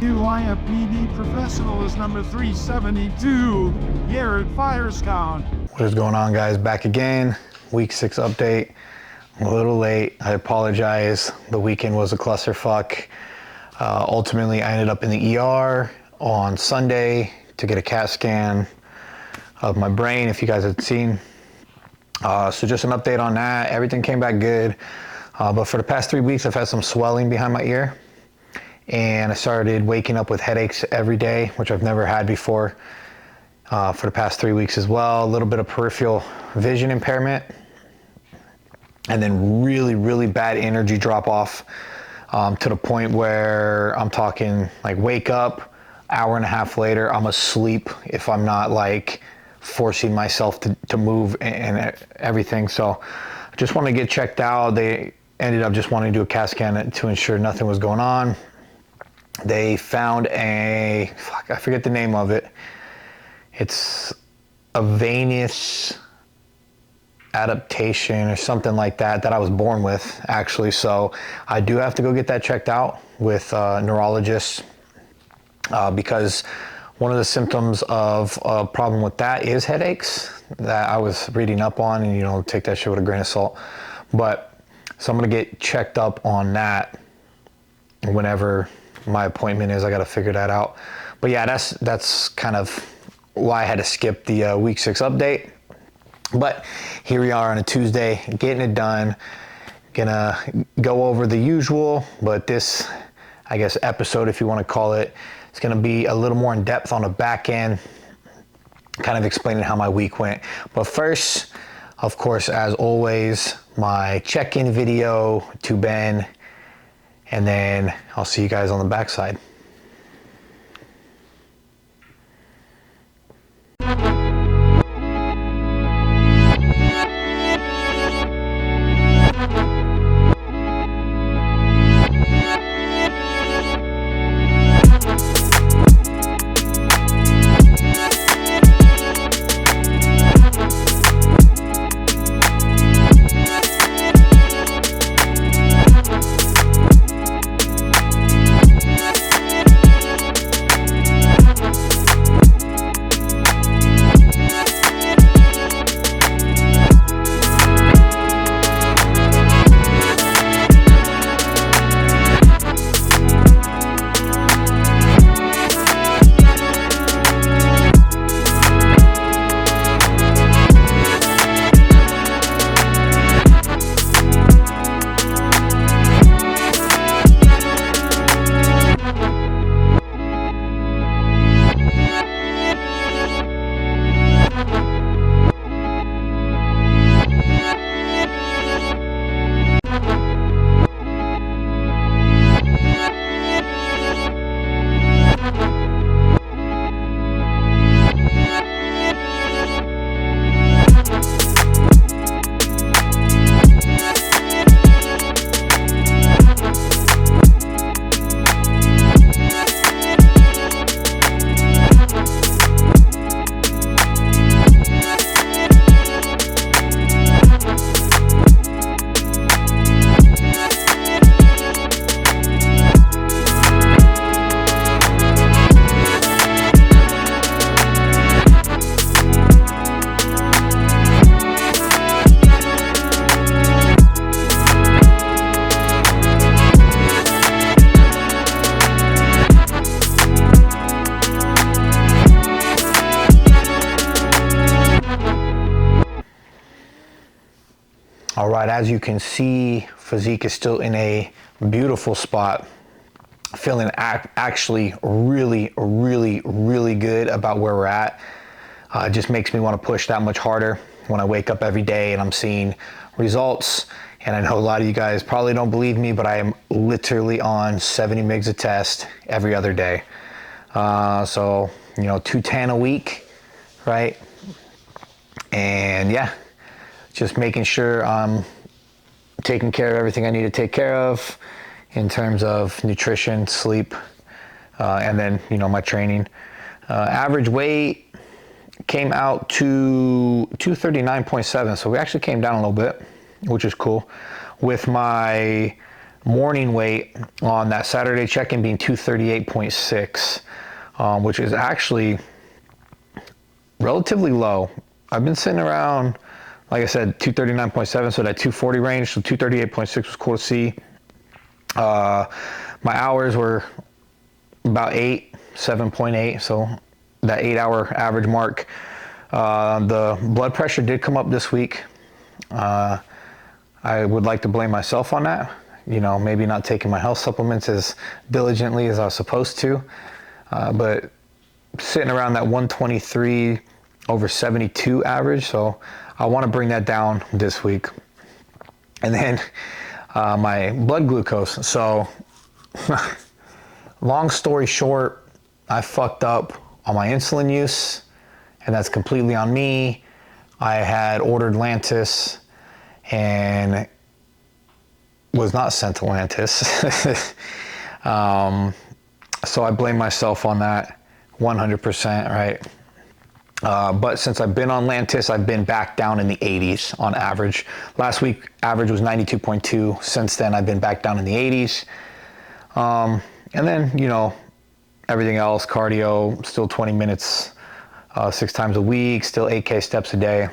UIFPD professional is number 372, Garrett Firestone. What is going on, guys? Back again. Week 6 update. I'm a little late. I apologize. The weekend was a clusterfuck. Ultimately, I ended up in the ER on Sunday to get a CAT scan of my brain, if you guys had seen. So just an update on that. Everything came back good. But for the past 3 weeks, I've had some swelling behind my ear. And I started waking up with headaches every day, which I've never had before. For the past 3 weeks as well. A little bit of peripheral vision impairment. And then really bad energy drop off to the point where I'm talking like wake up, hour and a half later, I'm asleep if I'm not like forcing myself to move and everything. So I just want to get checked out. They ended up just wanting to do a CAT scan to ensure nothing was going on. They found I forget the name of it. It's a venous adaptation or something like that I was born with, actually. So I do have to go get that checked out with a neurologist because one of the symptoms of a problem with that is headaches that I was reading up on, and take that shit with a grain of salt. But so I'm gonna get checked up on that whenever my appointment is. I got to figure that out. But yeah, that's kind of why I had to skip the week 6 update. But here we are on a Tuesday, getting it done. Gonna go over the usual, but this, I guess, episode, if you want to call it, it's gonna be a little more in depth on the back end, kind of explaining how my week went. But first, of course, as always, my check-in video to Ben, and then I'll see you guys on the backside. All right, as you can see, physique is still in a beautiful spot. Feeling actually really good about where we're at. It just makes me want to push that much harder when I wake up every day and I'm seeing results. And I know a lot of you guys probably don't believe me, but I am literally on 70 mgs a test every other day. So, 210 a week, right? And yeah, just making sure I'm taking care of everything I need to take care of in terms of nutrition, sleep, and then, my training. Average weight came out to 239.7. So we actually came down a little bit, which is cool. With my morning weight on that Saturday check-in being 238.6, which is actually relatively low. I've been sitting around, like I said, 239.7, so that 240 range, so 238.6 was cool to see. My hours were about 7.8, so that 8-hour average mark. The blood pressure did come up this week. I would like to blame myself on that. You know, maybe not taking my health supplements as diligently as I was supposed to, but sitting around that 123/72 average. So I want to bring that down this week. And then my blood glucose. So long story short, I fucked up on my insulin use, and that's completely on me. I had ordered Lantus and was not sent to Lantus. So I blame myself on that 100%, right? But since I've been on Lantus, I've been back down in the 80s on average. Last week, average was 92.2. Since then, I've been back down in the 80s. And then, you know, everything else, cardio, still 20 minutes, 6 times a week, still 8K steps a day.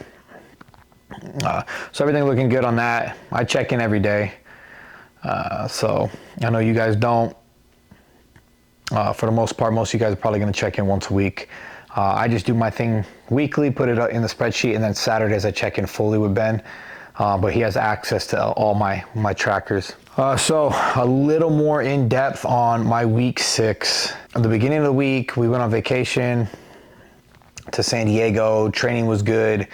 So everything looking good on that. I check in every day. So I know you guys don't. For the most part, most of you guys are probably going to check in once a week. I just do my thing weekly, put it in the spreadsheet, and then Saturdays I check in fully with Ben. But he has access to all my trackers. So a little more in depth on my week 6. At the beginning of the week, we went on vacation to San Diego. Training was good.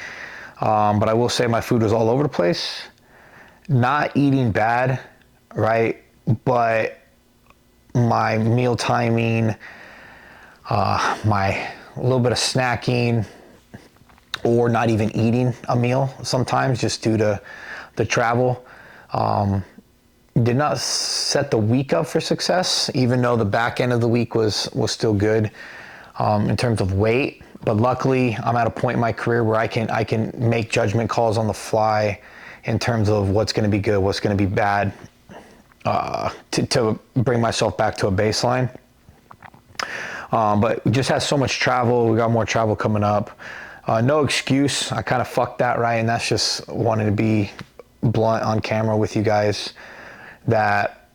But I will say my food was all over the place. Not eating bad, right? But my meal timing, my little bit of snacking, or not even eating a meal sometimes just due to the travel, did not set the week up for success, even though the back end of the week was still good in terms of weight. But luckily, I'm at a point in my career where I can make judgment calls on the fly in terms of what's going to be good, what's going to be bad, to bring myself back to a baseline. But we just had so much travel. We got more travel coming up. No excuse. I kind of fucked that, right? And that's just wanting to be blunt on camera with you guys, that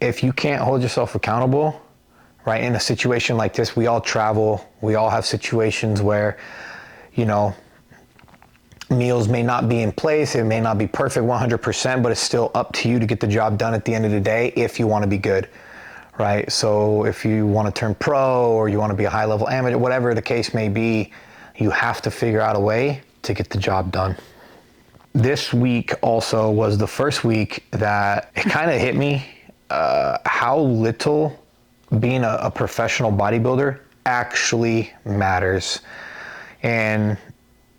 if you can't hold yourself accountable, right, in a situation like this, we all travel. We all have situations where, you know, meals may not be in place. It may not be perfect 100%, but it's still up to you to get the job done at the end of the day if you want to be good, right? So if you want to turn pro or you want to be a high-level amateur, whatever the case may be, you have to figure out a way to get the job done. This week also was the first week that it kind of hit me how little being a professional bodybuilder actually matters. And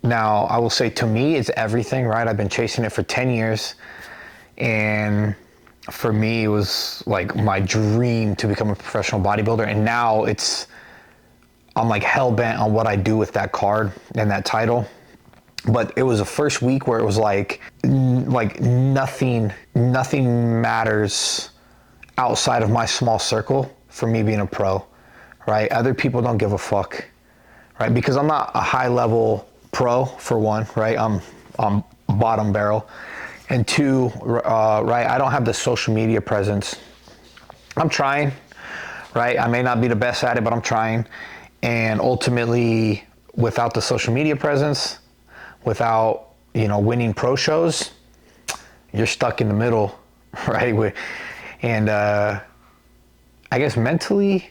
now I will say, to me, it's everything, right? I've been chasing it for 10 years. And for me, it was like my dream to become a professional bodybuilder. And now I'm like hell-bent on what I do with that card and that title. But it was the first week where it was like nothing matters outside of my small circle for me being a pro, right? Other people don't give a fuck, right? Because I'm not a high-level pro, for one, right? I'm bottom barrel. And two, right, I don't have the social media presence. I'm trying, right? I may not be the best at it, but I'm trying. And ultimately, without the social media presence, without, you know, winning pro shows, you're stuck in the middle, right? And I guess mentally,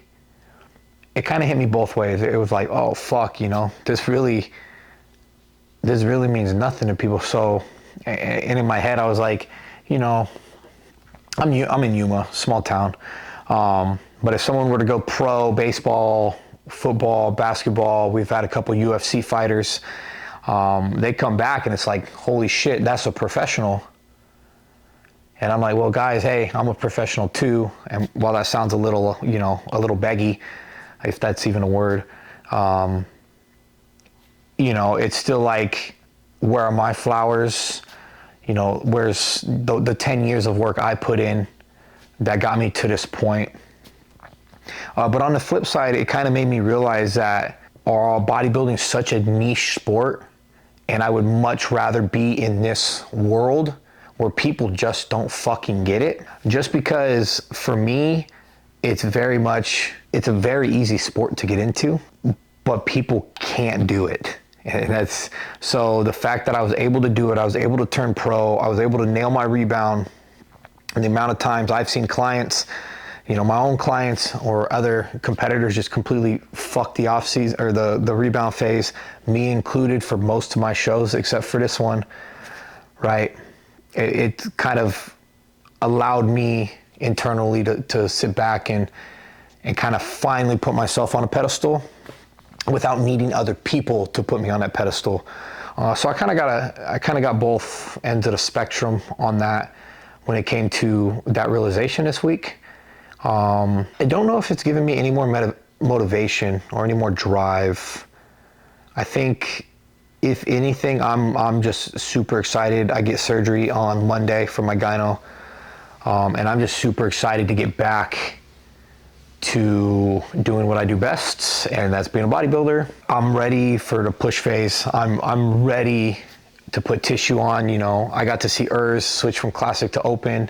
it kind of hit me both ways. It was like, oh, fuck, you know, this really means nothing to people. So, and in my head, I was like, you know, I'm in Yuma, small town. But if someone were to go pro, baseball, football, basketball, we've had a couple UFC fighters, they come back and it's like, holy shit, that's a professional. And I'm like, well, guys, hey, I'm a professional too. And while that sounds a little, you know, a little beggy, if that's even a word, you know, it's still like, where are my flowers? You know, where's the 10 years of work I put in, that got me to this point. But on the flip side, it kind of made me realize that bodybuilding is such a niche sport, and I would much rather be in this world where people just don't fucking get it. Just because for me, it's a very easy sport to get into, but people can't do it. And so the fact that I was able to do it, I was able to turn pro, I was able to nail my rebound, and the amount of times I've seen clients, my own clients or other competitors just completely fuck the off season or the rebound phase, me included for most of my shows except for this one, right? It kind of allowed me internally to sit back and kind of finally put myself on a pedestal without needing other people to put me on that pedestal. So I kind of got both ends of the spectrum on that when it came to that realization this week. I don't know if it's given me any more motivation or any more drive. I think if anything, I'm just super excited. I get surgery on Monday for my gyno, and I'm just super excited to get back to doing what I do best, and that's being a bodybuilder. I'm ready for the push phase. I'm ready to put tissue on. I got to see Urs switch from classic to open.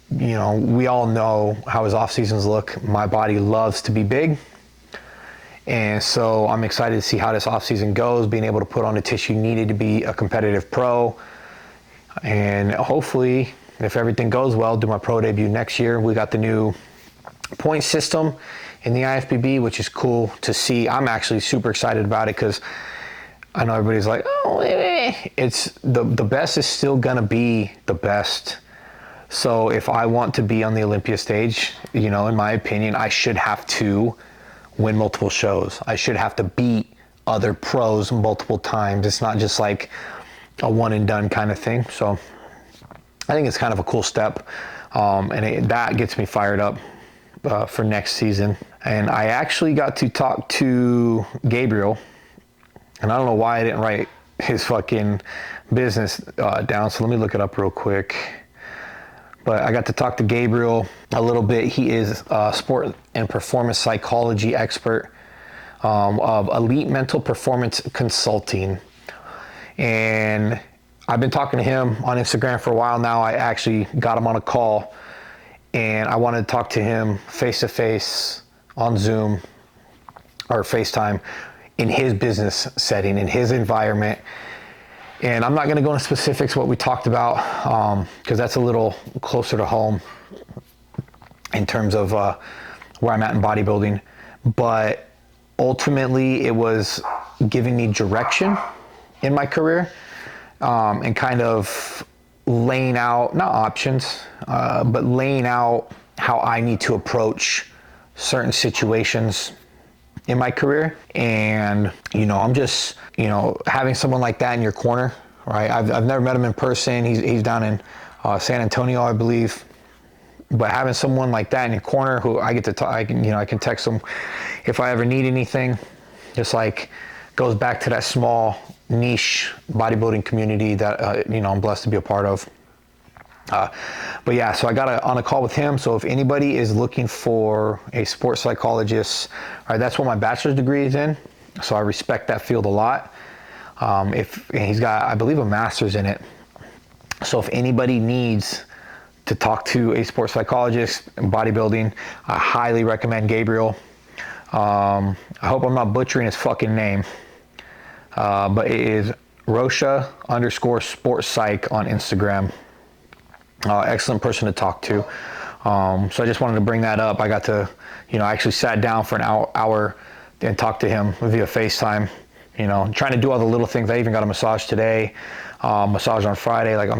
We all know how his off seasons look. My body loves to be big, and so I'm excited to see how this off season goes, being able to put on the tissue needed to be a competitive pro, and hopefully, if everything goes well, do my pro debut next year. We got the new point system in the IFBB, which is cool to see. I'm actually super excited about it because I know everybody's like, oh, it's the best is still gonna be the best. So if I want to be on the Olympia stage, in my opinion, I should have to win multiple shows. I should have to beat other pros multiple times. It's not just like a one and done kind of thing. So I think it's kind of a cool step, and that gets me fired up for next season. And I actually got to talk to Gabriel, and I don't know why I didn't write his fucking business down, so let me look it up real quick. But I got to talk to Gabriel a little bit. He is a sport and performance psychology expert of Elite Mental Performance Consulting, and I've been talking to him on Instagram for a while now. I actually got him on a call, and I wanted to talk to him face-to-face on Zoom or FaceTime in his business setting, in his environment. And I'm not going to go into specifics what we talked about because that's a little closer to home in terms of where I'm at in bodybuilding. But ultimately, it was giving me direction in my career. And kind of laying out, not options, but laying out how I need to approach certain situations in my career. And, I'm just, having someone like that in your corner, right? I've never met him in person. He's down in San Antonio, I believe. But having someone like that in your corner who I get to talk, I can text him if I ever need anything, just like goes back to that small niche bodybuilding community that I'm blessed to be a part of. But yeah, so I got on a call with him. So if anybody is looking for a sports psychologist, that's what my bachelor's degree is in. So I respect that field a lot. If he's got, I believe, a master's in it. So if anybody needs to talk to a sports psychologist in bodybuilding, I highly recommend Gabriel. I hope I'm not butchering his fucking name. But it is Rosha_sports psych on Instagram. Excellent person to talk to. So I just wanted to bring that up. I got to, I actually sat down for an hour and talked to him via FaceTime, trying to do all the little things. I even got a massage today, massage on Friday. Like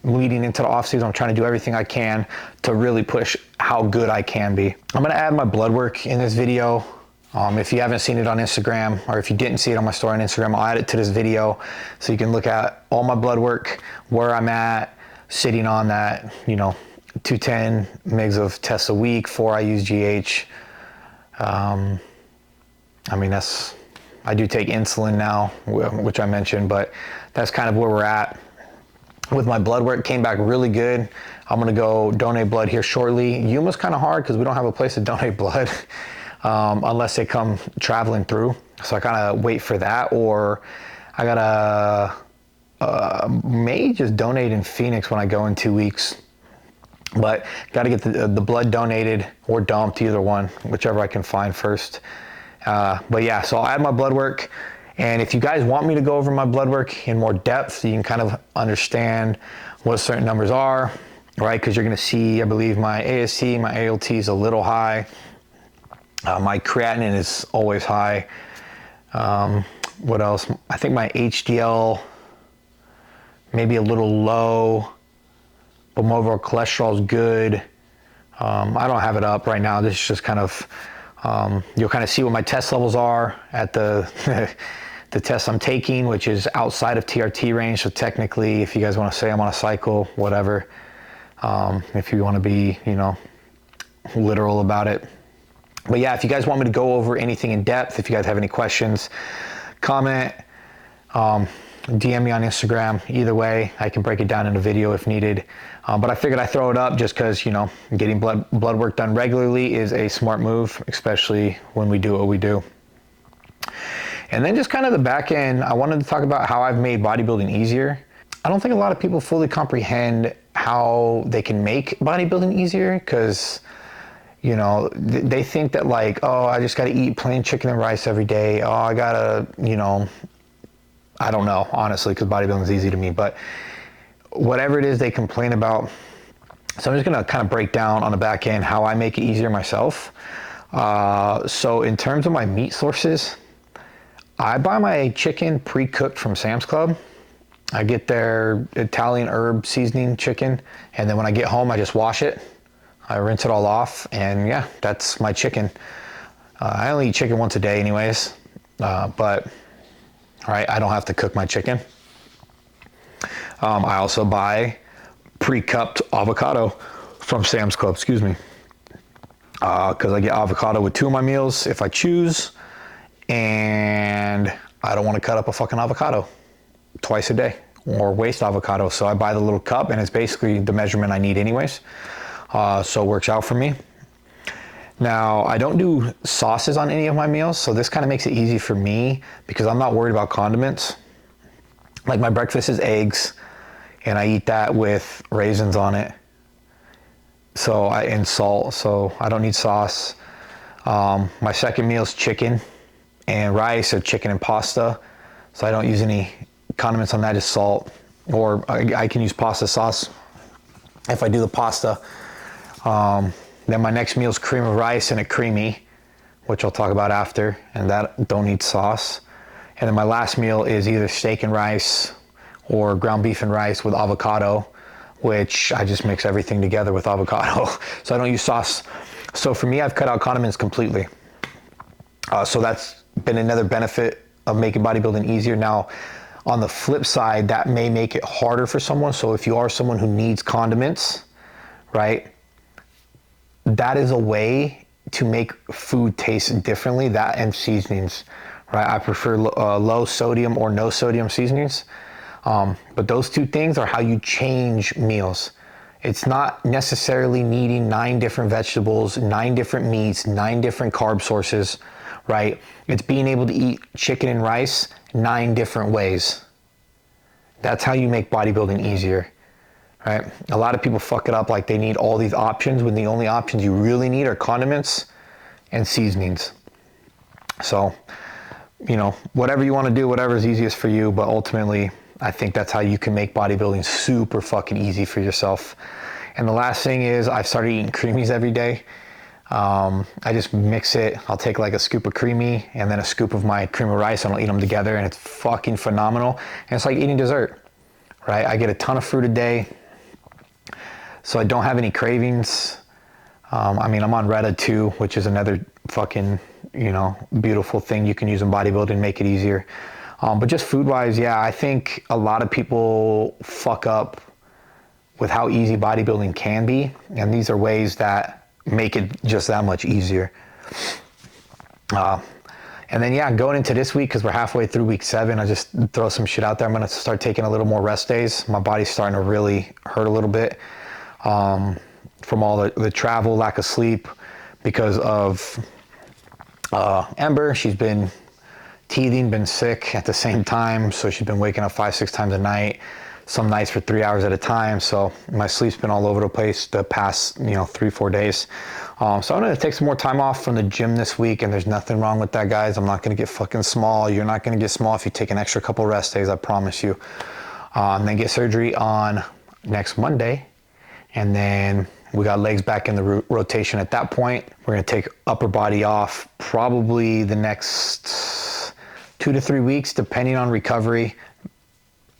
leading into the off season, I'm trying to do everything I can to really push how good I can be. I'm going to add my blood work in this video. If you haven't seen it on Instagram, or if you didn't see it on my story on Instagram, I'll add it to this video so you can look at all my blood work, where I'm at, sitting on that, 210 mgs of tests a week, 4 IUs GH. I do take insulin now, which I mentioned, but that's kind of where we're at. with my blood work, came back really good. I'm gonna go donate blood here shortly. Yuma's kind of hard because we don't have a place to donate blood unless they come traveling through. So I kind of wait for that, or I gotta may just donate in Phoenix when I go in 2 weeks. But got to get the blood donated or dumped, either one, whichever I can find first. But yeah, so I had my blood work. And if you guys want me to go over my blood work in more depth, so you can kind of understand what certain numbers are, right? Because you're going to see, I believe, my AST, my ALT is a little high. My creatinine is always high. What else? I think my HDL maybe a little low, but my overall cholesterol is good. I don't have it up right now. This is just kind of, you'll kind of see what my test levels are at the the test I'm taking, which is outside of TRT range. So technically, if you guys want to say I'm on a cycle, whatever, if you want to be, you know, literal about it. But yeah, if you guys want me to go over anything in depth, if you guys have any questions, comment, DM me on Instagram. Either way, I can break it down in a video if needed. But I figured I'd throw it up just because, you know, getting blood work done regularly is a smart move, especially when we do what we do. And then just kind of the back end, I wanted to talk about how I've made bodybuilding easier. I don't think a lot of people fully comprehend how they can make bodybuilding easier, because, you know, they think that like, oh, I just got to eat plain chicken and rice every day. Oh, I got to, you know, I don't know, honestly, because bodybuilding is easy to me, but whatever it is they complain about. So I'm just going to kind of break down on the back end how I make it easier myself. So in terms of my meat sources, I buy my chicken pre-cooked from Sam's Club. I get their Italian herb seasoning chicken, and then when I get home, I just wash it. I rinse it all off, and yeah, that's my chicken. I only eat chicken once a day anyways, but right, I don't have to cook my chicken. I also buy pre-cupped avocado from Sam's Club, excuse me, because I get avocado with 2 of my meals if I choose, and I don't want to cut up a fucking avocado twice a day or waste avocado. So I buy the little cup, and it's basically the measurement I need anyways. So it works out for me. Now, I don't do sauces on any of my meals, so this kind of makes it easy for me because I'm not worried about condiments. Like my breakfast is eggs, and I eat that with raisins on it. And salt, so I don't need sauce. My second meal is chicken and rice, or chicken and pasta. So I don't use any condiments on that, just salt. Or I can use pasta sauce if I do the pasta. Then my next meal is cream of rice and a creamy, which I'll talk about after, and that don't need sauce. And then my last meal is either steak and rice or ground beef and rice with avocado, which I just mix everything together with avocado. So I don't use sauce. So for me, I've cut out condiments completely. So that's been another benefit of making bodybuilding easier. Now, on the flip side, that may make it harder for someone. So if you are someone who needs condiments, right, that is a way to make food taste differently, that and seasonings, right? I prefer low sodium or no sodium seasonings. But those two things are how you change meals. It's not necessarily needing 9 different vegetables, 9 different meats, 9 different carb sources, right? It's being able to eat chicken and rice 9 different ways. That's how you make bodybuilding easier, right? A lot of people fuck it up like they need all these options when the only options you really need are condiments and seasonings. So, you know, whatever you want to do, whatever is easiest for you, but ultimately, I think that's how you can make bodybuilding super fucking easy for yourself. And the last thing is I've started eating creamies every day. I just mix it. I'll take like a scoop of creamy and then a scoop of my cream of rice, and I'll eat them together, and it's fucking phenomenal. And it's like eating dessert, right? I get a ton of fruit a day, so I don't have any cravings. I mean, I'm on Retta too, which is another fucking, you know, beautiful thing you can use in bodybuilding, make it easier. But just food-wise, yeah, I think a lot of people fuck up with how easy bodybuilding can be, and these are ways that make it just that much easier. And then, yeah, going into this week, because we're halfway through week 7, I just throw some shit out there. I'm going to start taking a little more rest days. My body's starting to really hurt a little bit from all the travel, lack of sleep, because of Ember. She's been teething, been sick at the same time. So she's been waking up 5-6 times a night, some nights for 3 hours at a time. So my sleep's been all over the place the past, 3-4 days. So I'm going to take some more time off from the gym this week, and there's nothing wrong with that, guys. I'm not going to get fucking small. You're not going to get small if you take an extra couple rest days, I promise you. And then get surgery on next Monday. And then we got legs back in the rotation at that point. We're going to take upper body off probably the next 2 to 3 weeks, depending on recovery.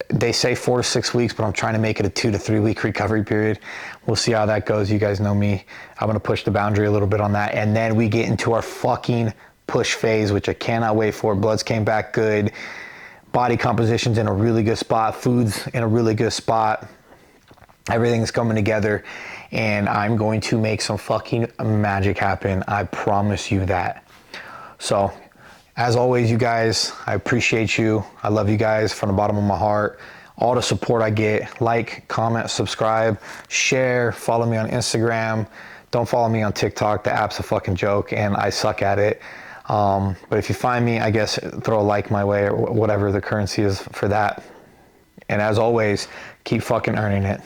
They say 4 to 6 weeks, but I'm trying to make it a 2 to 3 week recovery period. We'll see how that goes. You guys know me. I'm going to push the boundary a little bit on that. And then we get into our fucking push phase, which I cannot wait for. Bloods came back good. Body composition's in a really good spot. Food's in a really good spot. Everything's coming together. And I'm going to make some fucking magic happen. I promise you that. So, as always, you guys, I appreciate you. I love you guys from the bottom of my heart. All the support I get, like, comment, subscribe, share, follow me on Instagram. Don't follow me on TikTok. The app's a fucking joke and I suck at it. But if you find me, I guess throw a like my way or whatever the currency is for that. And as always, keep fucking earning it.